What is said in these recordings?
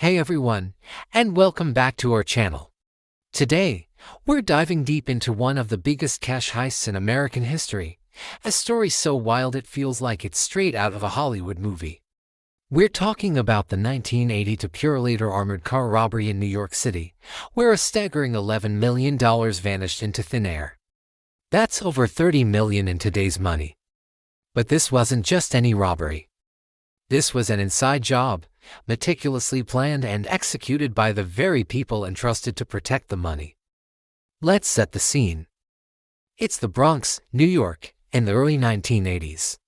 Hey everyone, and welcome back to our channel. Today, we're diving deep into one of the biggest cash heists in American history, a story so wild it feels like it's straight out of a Hollywood movie. We're talking about the 1982 Purolator armored car robbery in New York City, where a staggering $11 million vanished into thin air. That's over $30 million in today's money. But this wasn't just any robbery. This was an inside job, meticulously planned and executed by the very people entrusted to protect the money. Let's set the scene. It's the Bronx, New York, in the early 1980s.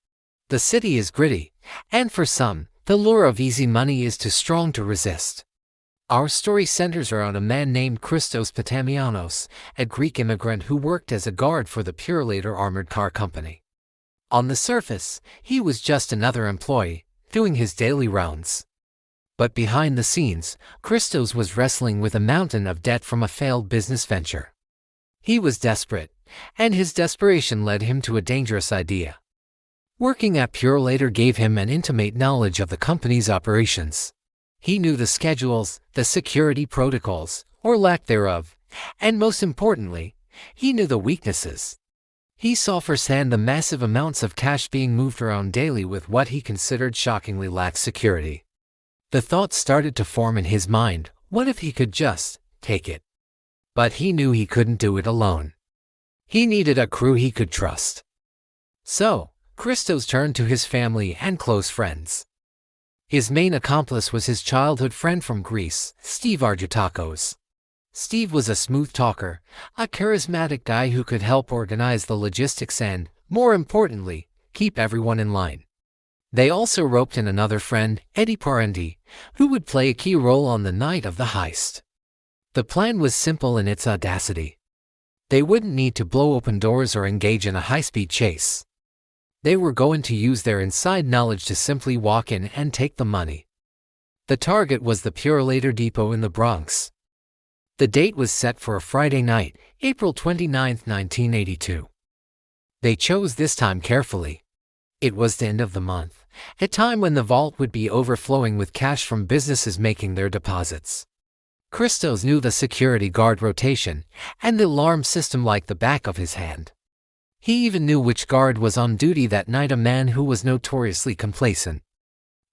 The city is gritty, and for some, the lure of easy money is too strong to resist. Our story centers around a man named Christos Potamianos, a Greek immigrant who worked as a guard for the Purolator armored car company. On the surface, he was just another employee, doing his daily rounds. But behind the scenes, Christos was wrestling with a mountain of debt from a failed business venture. He was desperate, and his desperation led him to a dangerous idea. Working at Purolator gave him an intimate knowledge of the company's operations. He knew the schedules, the security protocols, or lack thereof, and most importantly, he knew the weaknesses. He saw firsthand the massive amounts of cash being moved around daily with what he considered shockingly lax security. The thought started to form in his mind, what if he could just take it? But he knew he couldn't do it alone. He needed a crew he could trust. So, Christos turned to his family and close friends. His main accomplice was his childhood friend from Greece, Steve Argytakos. Steve was a smooth talker, a charismatic guy who could help organize the logistics and, more importantly, keep everyone in line. They also roped in another friend, Eddie Parenti, who would play a key role on the night of the heist. The plan was simple in its audacity. They wouldn't need to blow open doors or engage in a high-speed chase. They were going to use their inside knowledge to simply walk in and take the money. The target was the Purolator depot in the Bronx. The date was set for a Friday night, April 29, 1982. They chose this time carefully. It was the end of the month, a time when the vault would be overflowing with cash from businesses making their deposits. Christos knew the security guard rotation and the alarm system like the back of his hand. He even knew which guard was on duty that night, a man who was notoriously complacent.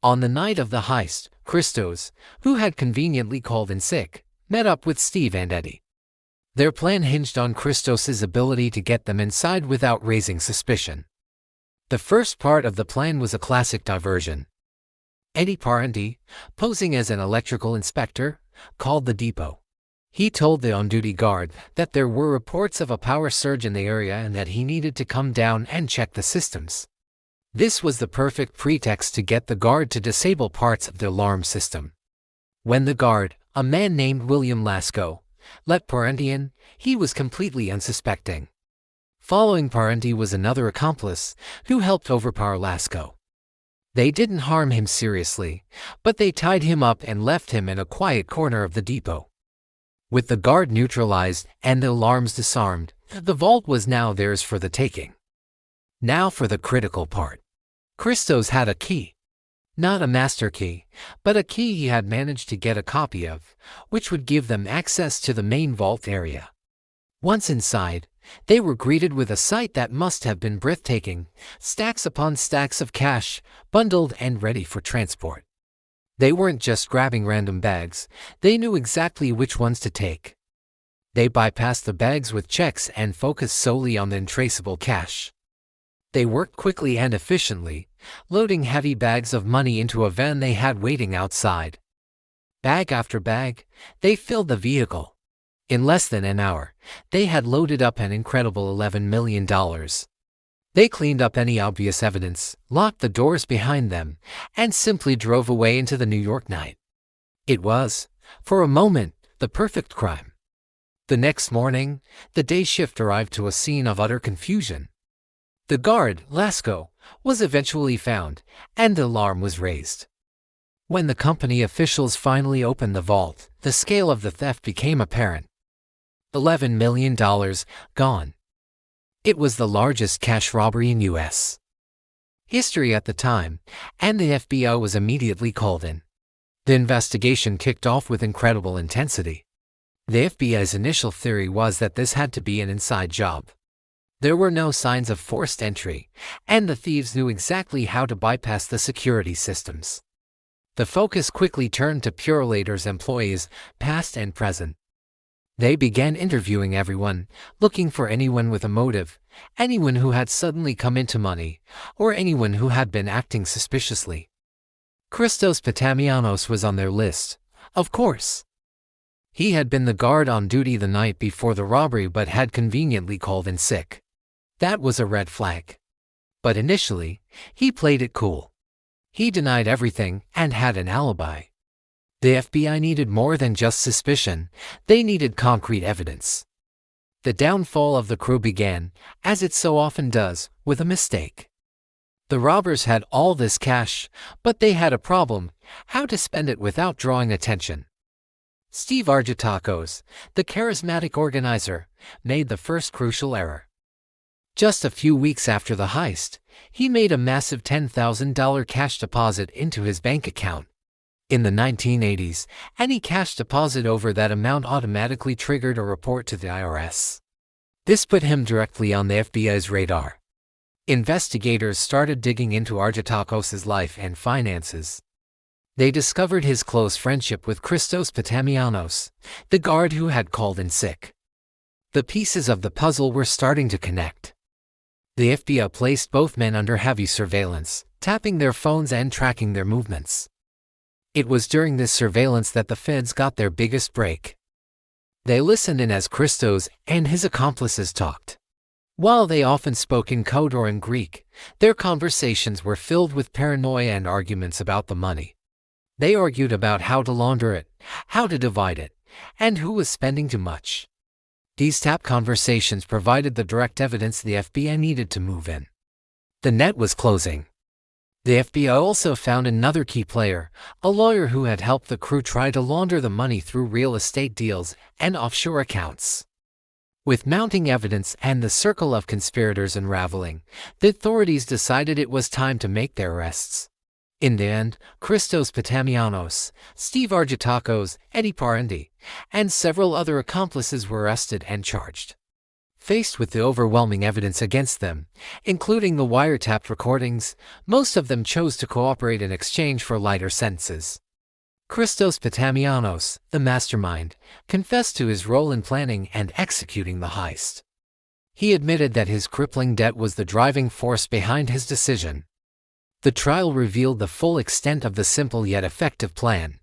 On the night of the heist, Christos, who had conveniently called in sick, met up with Steve and Eddie. Their plan hinged on Christos's ability to get them inside without raising suspicion. The first part of the plan was a classic diversion. Eddie Parenti, posing as an electrical inspector, called the depot. He told the on-duty guard that there were reports of a power surge in the area and that he needed to come down and check the systems. This was the perfect pretext to get the guard to disable parts of the alarm system. When the guard, a man named William Lasco, let Parenti in, he was completely unsuspecting. Following Parenti was another accomplice, who helped overpower Lasco. They didn't harm him seriously, but they tied him up and left him in a quiet corner of the depot. With the guard neutralized and the alarms disarmed, the vault was now theirs for the taking. Now for the critical part. Christos had a key. Not a master key, but a key he had managed to get a copy of, which would give them access to the main vault area. Once inside, they were greeted with a sight that must have been breathtaking: stacks upon stacks of cash, bundled and ready for transport. They weren't just grabbing random bags, they knew exactly which ones to take. They bypassed the bags with checks and focused solely on the untraceable cash. They worked quickly and efficiently, loading heavy bags of money into a van they had waiting outside. Bag after bag, they filled the vehicle. In less than an hour, they had loaded up an incredible $11 million. They cleaned up any obvious evidence, locked the doors behind them, and simply drove away into the New York night. It was, for a moment, the perfect crime. The next morning, the day shift arrived to a scene of utter confusion. The guard, Lasco, was eventually found, and the alarm was raised. When the company officials finally opened the vault, the scale of the theft became apparent. $11 million gone. It was the largest cash robbery in U.S. history at the time, and the FBI was immediately called in. The investigation kicked off with incredible intensity. The FBI's initial theory was that this had to be an inside job. There were no signs of forced entry, and the thieves knew exactly how to bypass the security systems. The focus quickly turned to Purolator's employees, past and present. They began interviewing everyone, looking for anyone with a motive, anyone who had suddenly come into money, or anyone who had been acting suspiciously. Christos Patamianos was on their list, of course. He had been the guard on duty the night before the robbery but had conveniently called in sick. That was a red flag. But initially, he played it cool. He denied everything and had an alibi. The FBI needed more than just suspicion, they needed concrete evidence. The downfall of the crew began, as it so often does, with a mistake. The robbers had all this cash, but they had a problem: how to spend it without drawing attention. Steve Argitakos, the charismatic organizer, made the first crucial error. Just a few weeks after the heist, he made a massive $10,000 cash deposit into his bank account. In the 1980s, any cash deposit over that amount automatically triggered a report to the IRS. This put him directly on the FBI's radar. Investigators started digging into Argitakos' life and finances. They discovered his close friendship with Christos Patamianos, the guard who had called in sick. The pieces of the puzzle were starting to connect. The FBI placed both men under heavy surveillance, tapping their phones and tracking their movements. It was during this surveillance that the feds got their biggest break. They listened in as Christos and his accomplices talked. While they often spoke in code or in Greek, their conversations were filled with paranoia and arguments about the money. They argued about how to launder it, how to divide it, and who was spending too much. These tap conversations provided the direct evidence the FBI needed to move in. The net was closing. The FBI also found another key player, a lawyer who had helped the crew try to launder the money through real estate deals and offshore accounts. With mounting evidence and the circle of conspirators unraveling, the authorities decided it was time to make their arrests. In the end, Christos Patamianos, Steve Argitakos, Eddie Parandi, and several other accomplices were arrested and charged. Faced with the overwhelming evidence against them, including the wiretapped recordings, most of them chose to cooperate in exchange for lighter sentences. Christos Patamianos, the mastermind, confessed to his role in planning and executing the heist. He admitted that his crippling debt was the driving force behind his decision. The trial revealed the full extent of the simple yet effective plan.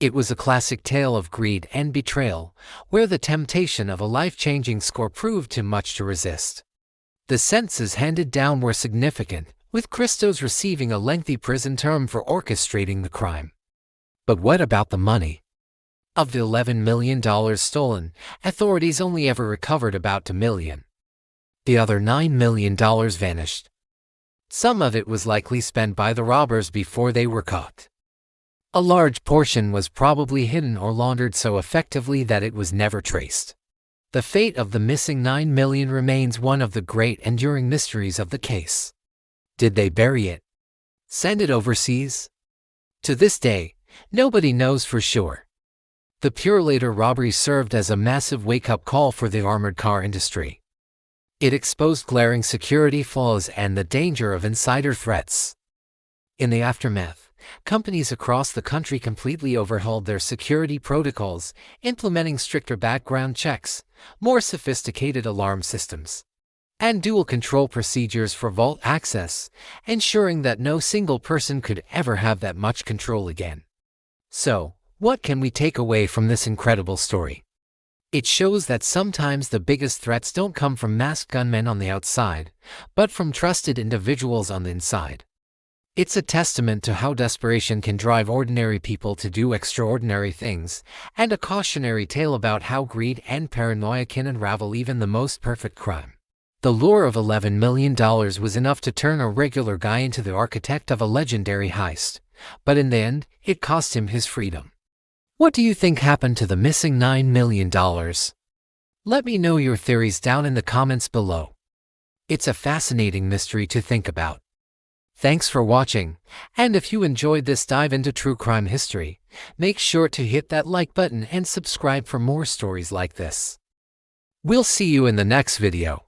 It was a classic tale of greed and betrayal, where the temptation of a life-changing score proved too much to resist. The sentences handed down were significant, with Christos receiving a lengthy prison term for orchestrating the crime. But what about the money? Of the $11 million stolen, authorities only ever recovered about $2 million. The other $9 million vanished. Some of it was likely spent by the robbers before they were caught. A large portion was probably hidden or laundered so effectively that it was never traced. The fate of the missing $9 million remains one of the great enduring mysteries of the case. Did they bury it? Send it overseas? To this day, nobody knows for sure. The Purolator robbery served as a massive wake-up call for the armored car industry. It exposed glaring security flaws and the danger of insider threats. In the aftermath, companies across the country completely overhauled their security protocols, implementing stricter background checks, more sophisticated alarm systems, and dual control procedures for vault access, ensuring that no single person could ever have that much control again. So, what can we take away from this incredible story? It shows that sometimes the biggest threats don't come from masked gunmen on the outside, but from trusted individuals on the inside. It's a testament to how desperation can drive ordinary people to do extraordinary things, and a cautionary tale about how greed and paranoia can unravel even the most perfect crime. The lure of $11 million was enough to turn a regular guy into the architect of a legendary heist, but in the end, it cost him his freedom. What do you think happened to the missing $9 million? Let me know your theories down in the comments below. It's a fascinating mystery to think about. Thanks for watching, and if you enjoyed this dive into true crime history, make sure to hit that like button and subscribe for more stories like this. We'll see you in the next video.